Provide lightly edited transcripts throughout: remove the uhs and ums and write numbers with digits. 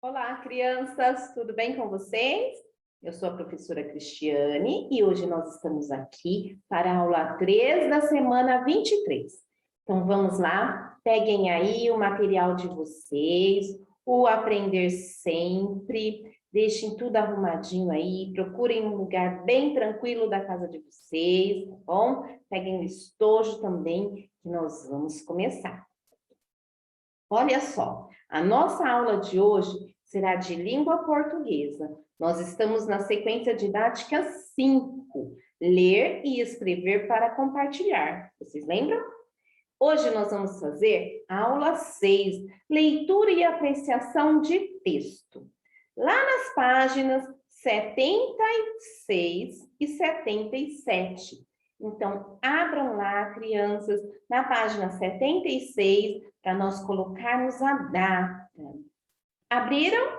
Olá, crianças, tudo bem com vocês? Eu sou a professora Cristiane e hoje nós estamos aqui para a aula 3 da semana 23. Então vamos lá, peguem aí o material de vocês, o Aprender Sempre, deixem tudo arrumadinho aí, procurem um lugar bem tranquilo da casa de vocês, tá bom? Peguem o estojo também, que nós vamos começar. Olha só, a nossa aula de hoje será de língua portuguesa. Nós estamos na sequência didática 5, ler e escrever para compartilhar. Vocês lembram? Hoje nós vamos fazer a aula 6, leitura e apreciação de texto. Lá nas páginas 76 e 77. Então, abram lá, crianças, na página 76, para nós colocarmos a data. Abriram?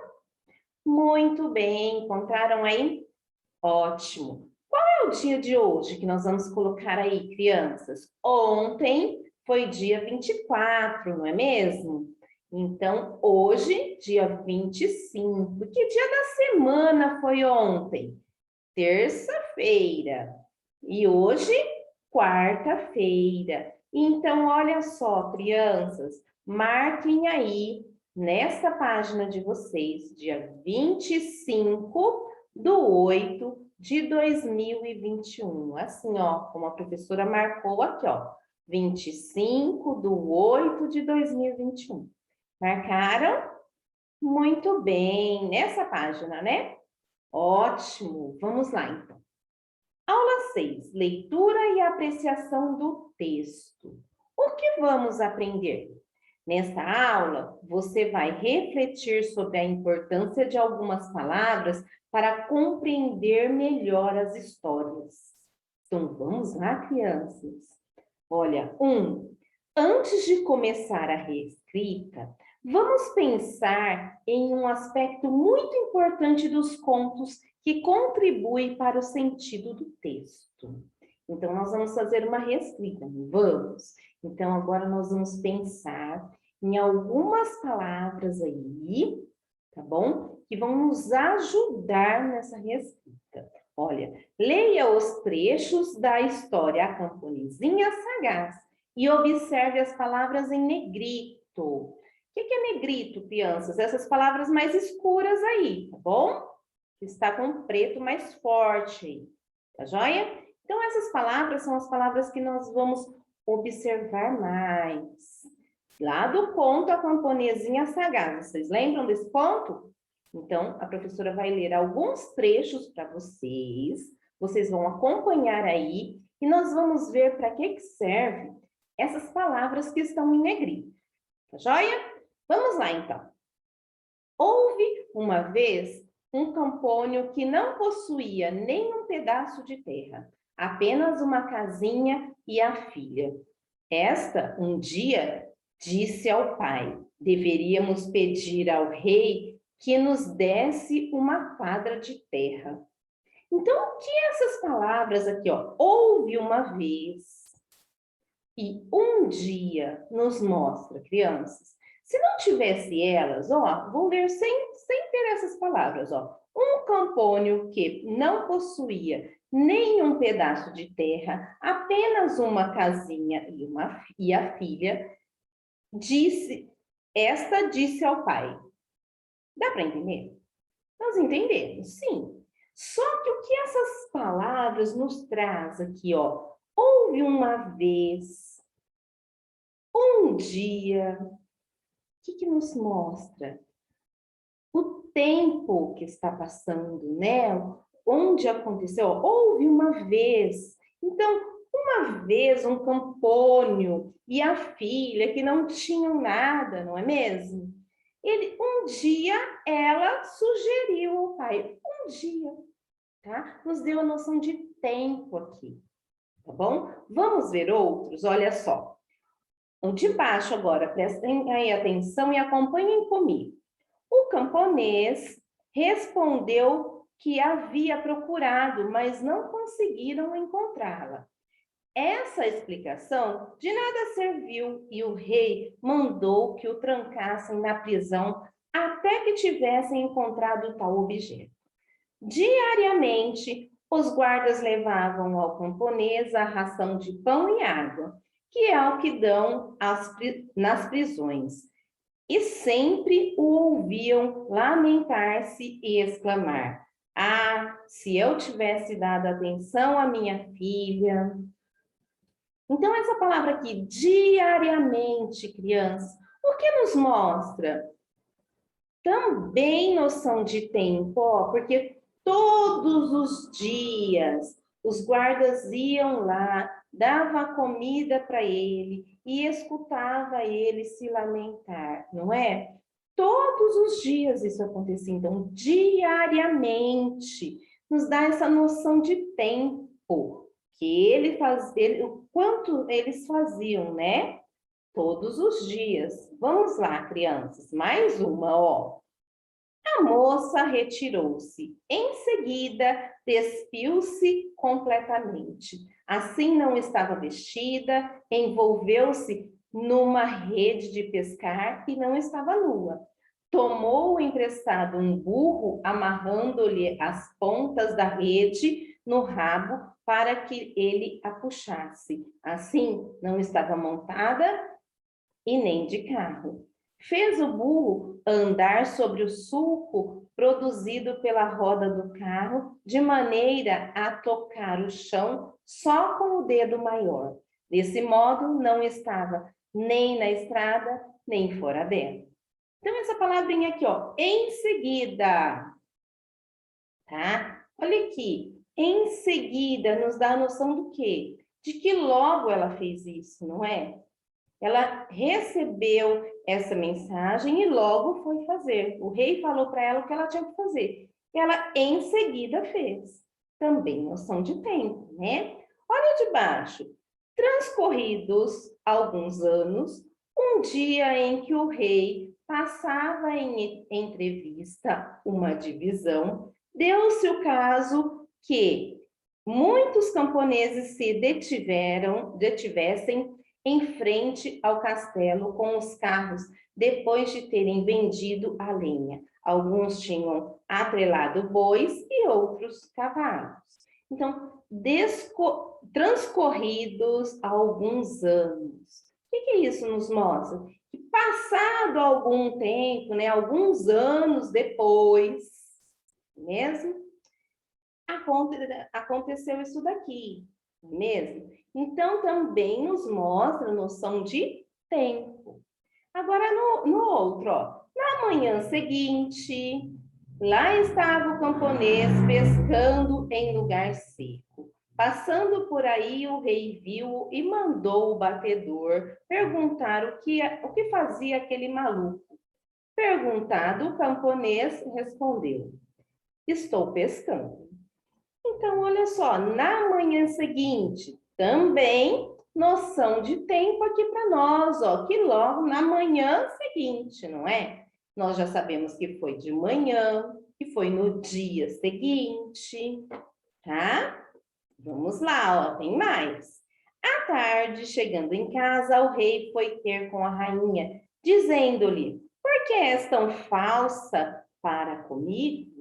Muito bem, encontraram aí? Ótimo. Qual é o dia de hoje que nós vamos colocar aí, crianças? Ontem foi dia 24, não é mesmo? Então, hoje, dia 25. Que dia da semana foi ontem? Terça-feira. E hoje, quarta-feira. Então, olha só, crianças, marquem aí, nessa página de vocês, dia 25/8/2021. Assim, ó, como a professora marcou aqui, ó, 25/8/2021. Marcaram? Muito bem, nessa página, né? Ótimo, vamos lá, então. Aula 6, leitura e apreciação do texto. O que vamos aprender? Nesta aula, você vai refletir sobre a importância de algumas palavras para compreender melhor as histórias. Então, vamos lá, crianças? Olha, antes de começar a reescrita, vamos pensar em um aspecto muito importante dos contos que contribui para o sentido do texto. Então, nós vamos fazer uma reescrita, vamos? Então, agora nós vamos pensar em algumas palavras aí, tá bom? Que vão nos ajudar nessa reescrita. Olha, leia os trechos da história A Camponesinha Sagaz e observe as palavras em negrito. O que é negrito, crianças? Essas palavras mais escuras aí, tá bom? Que está com preto mais forte, tá joia? Então, essas palavras são as palavras que nós vamos observar mais. Lá do conto A Camponesinha Sagaz, vocês lembram desse conto? Então, a professora vai ler alguns trechos para vocês, vocês vão acompanhar aí, e nós vamos ver para que serve essas palavras que estão em negrito, tá joia? Vamos lá, então. Houve, uma vez, um campônio que não possuía nem um pedaço de terra, apenas uma casinha e a filha. Esta, um dia, disse ao pai: deveríamos pedir ao rei que nos desse uma quadra de terra. Então, o que essas palavras aqui, ó, houve uma vez e um dia, nos mostra, crianças? Se não tivesse elas, ó, vou ler sem ter essas palavras, ó. Um campônio que não possuía nenhum pedaço de terra, apenas uma casinha e a filha, disse ao pai. Dá para entender? Nós entendemos, sim. Só que o que essas palavras nos traz aqui, ó? Houve uma vez, um dia. O que nos mostra? O tempo que está passando, né? Onde aconteceu? Houve uma vez. Então, uma vez um campônio e a filha que não tinham nada, não é mesmo? Um dia ela sugeriu ao pai, um dia, tá? Nos deu a noção de tempo aqui, tá bom? Vamos ver outros, olha só. O de baixo agora, prestem aí atenção e acompanhem comigo. O camponês respondeu que havia procurado, mas não conseguiram encontrá-la. Essa explicação de nada serviu e o rei mandou que o trancassem na prisão até que tivessem encontrado tal objeto. Diariamente, os guardas levavam ao camponês a ração de pão e água, que é o que dão nas prisões. E sempre o ouviam lamentar-se e exclamar: ah, se eu tivesse dado atenção à minha filha. Então, essa palavra aqui, diariamente, crianças, o que nos mostra? Também noção de tempo, ó, porque todos os dias os guardas iam lá, dava comida para ele e escutava ele se lamentar, não é? Todos os dias isso acontecia, então diariamente nos dá essa noção de tempo que o quanto eles faziam, né? Todos os dias. Vamos lá, crianças, mais uma, ó. A moça retirou-se. Em seguida, despiu-se completamente. Assim não estava vestida, envolveu-se numa rede de pescar e não estava nua. Tomou emprestado um burro, amarrando-lhe as pontas da rede no rabo para que ele a puxasse. Assim, não estava montada e nem de carro. Fez o burro andar sobre o sulco produzido pela roda do carro, de maneira a tocar o chão só com o dedo maior. Desse modo, não estava nem na estrada, nem fora dela. Então, essa palavrinha aqui, ó, em seguida, tá? Olha aqui, em seguida nos dá a noção do quê? De que logo ela fez isso, não é? Ela recebeu essa mensagem e logo foi fazer. O rei falou para ela o que ela tinha que fazer. Ela em seguida fez. Também noção de tempo, né? Olha de baixo. Transcorridos alguns anos, um dia em que o rei passava em entrevista uma divisão, deu-se o caso que muitos camponeses se detivessem em frente ao castelo com os carros, depois de terem vendido a lenha. Alguns tinham atrelado bois e outros cavalos. Então, transcorridos alguns anos. O que isso nos mostra? Que passado algum tempo, né, alguns anos depois, mesmo, aconteceu isso daqui, mesmo? Então, também nos mostra a noção de tempo. Agora, no outro, ó, na manhã seguinte, lá estava o camponês pescando em lugar seco. Passando por aí, o rei viu e mandou o batedor perguntar o que fazia aquele maluco. Perguntado, o camponês respondeu: estou pescando. Então, olha só, na manhã seguinte, também noção de tempo aqui para nós, ó, que logo na manhã seguinte, não é? Nós já sabemos que foi de manhã, que foi no dia seguinte, tá? Vamos lá, ó, tem mais. À tarde, chegando em casa, o rei foi ter com a rainha, dizendo-lhe: por que és tão falsa para comigo?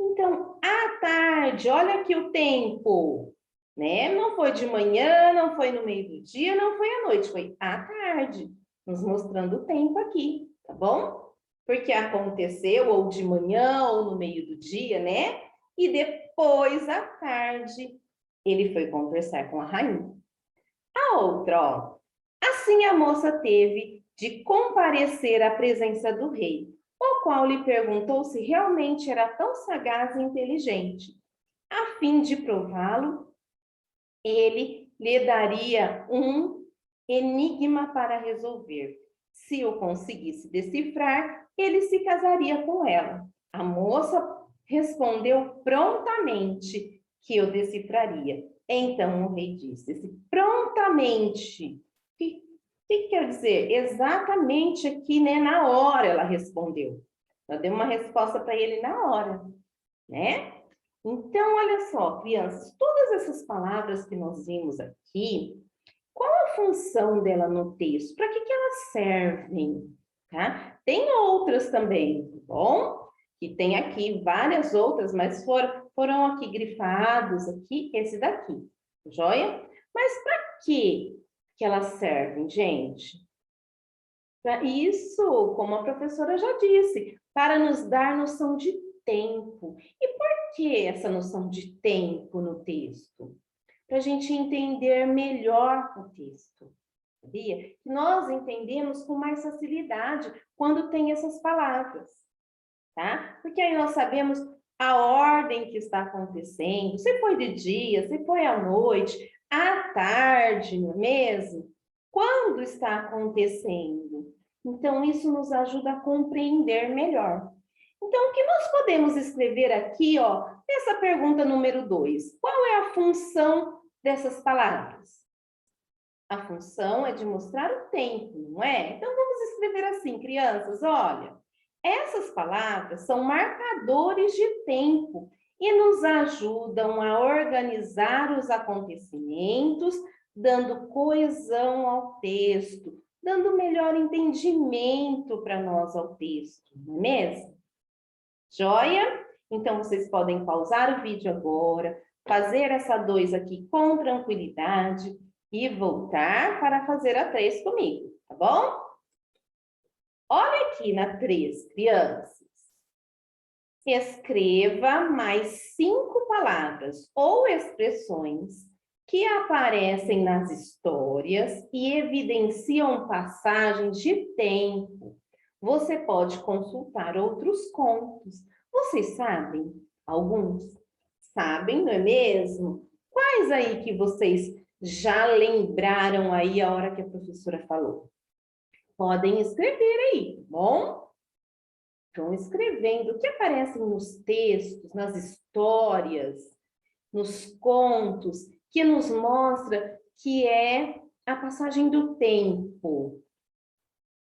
Então, à tarde, olha aqui o tempo, né? Não foi de manhã, não foi no meio do dia, não foi à noite, foi à tarde, nos mostrando o tempo aqui, tá bom? Porque aconteceu ou de manhã ou no meio do dia, né? E depois, à tarde, ele foi conversar com a rainha. A outra, ó. Assim a moça teve de comparecer à presença do rei, o qual lhe perguntou se realmente era tão sagaz e inteligente. A fim de prová-lo, ele lhe daria um enigma para resolver. Se o conseguisse decifrar, ele se casaria com ela. A moça respondeu prontamente que o decifraria. Então o rei disse: prontamente. O que quer dizer? Exatamente aqui, né? Na hora ela respondeu. Ela deu uma resposta para ele na hora, né? Então, olha só, crianças, todas essas palavras que nós vimos aqui, qual a função dela no texto? Para que elas servem? Tá? Tem outras também, tá bom? Que tem aqui várias outras, mas foram aqui grifados, aqui, esse daqui, joia? Mas para que elas servem, gente? Para isso, como a professora já disse, para nos dar noção de tempo. E por que essa noção de tempo no texto? Para a gente entender melhor o texto. Sabia? Nós entendemos com mais facilidade quando tem essas palavras, tá? Porque aí nós sabemos a ordem que está acontecendo, se foi de dia, se foi à noite, à tarde, não é mesmo? Quando está acontecendo? Então, isso nos ajuda a compreender melhor. Então, o que nós podemos escrever aqui, ó, nessa pergunta número 2? Qual é a função dessas palavras? A função é de mostrar o tempo, não é? Então, vamos escrever assim, crianças, olha. Essas palavras são marcadores de tempo e nos ajudam a organizar os acontecimentos, dando coesão ao texto, dando melhor entendimento para nós ao texto, não é mesmo? Joia? Então, vocês podem pausar o vídeo agora, fazer essa 2 aqui com tranquilidade e voltar para fazer a 3 comigo, tá bom? Olha aqui na 3, crianças. Escreva mais 5 palavras ou expressões que aparecem nas histórias e evidenciam passagens de tempo. Você pode consultar outros contos. Vocês sabem? Alguns sabem, não é mesmo? Quais aí que vocês já lembraram aí a hora que a professora falou? Podem escrever aí, tá bom? Vão escrevendo o que aparece nos textos, nas histórias, nos contos, que nos mostra que é a passagem do tempo.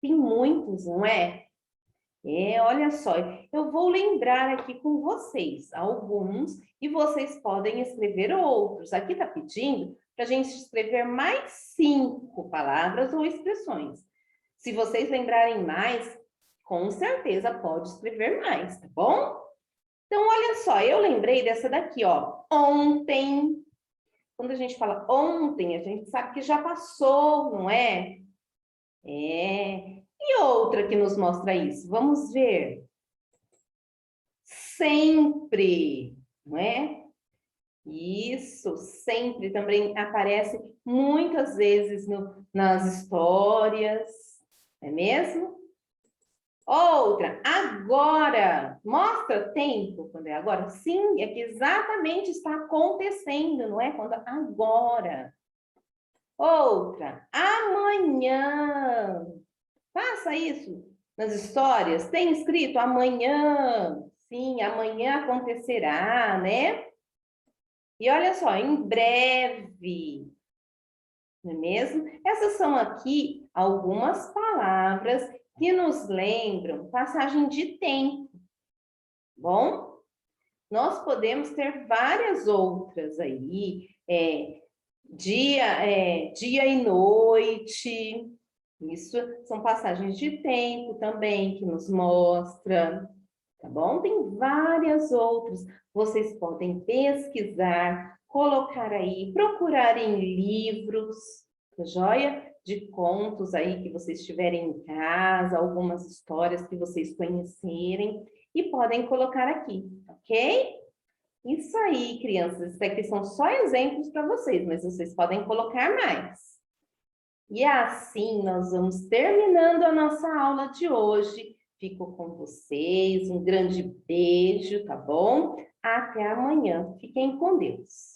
Tem muitos, não é? Olha só, eu vou lembrar aqui com vocês alguns e vocês podem escrever outros. Aqui está pedindo para a gente escrever mais 5 palavras ou expressões. Se vocês lembrarem mais, com certeza pode escrever mais, tá bom? Então, olha só, eu lembrei dessa daqui, ó. Ontem. Quando a gente fala ontem, a gente sabe que já passou, não é? E outra que nos mostra isso? Vamos ver. Sempre, não é? Isso, sempre também aparece muitas vezes nas histórias, não é mesmo? Outra, agora. Mostra tempo quando é agora? Sim, é que exatamente está acontecendo, não é? Quando agora. Outra, amanhã. Faça isso nas histórias. Tem escrito amanhã. Sim, amanhã acontecerá, né? E olha só, em breve. Não é mesmo? Essas são aqui algumas palavras que nos lembram passagem de tempo. Bom, nós podemos ter várias outras aí, dia e noite, isso são passagens de tempo também que nos mostra, tá bom? Tem várias outras, vocês podem pesquisar, colocar aí, procurar em livros, tá joia? De contos aí que vocês tiverem em casa, algumas histórias que vocês conhecerem, e podem colocar aqui, ok? Isso aí, crianças. Esses aqui são só exemplos para vocês, mas vocês podem colocar mais. E assim nós vamos terminando a nossa aula de hoje. Fico com vocês, um grande beijo, tá bom? Até amanhã. Fiquem com Deus.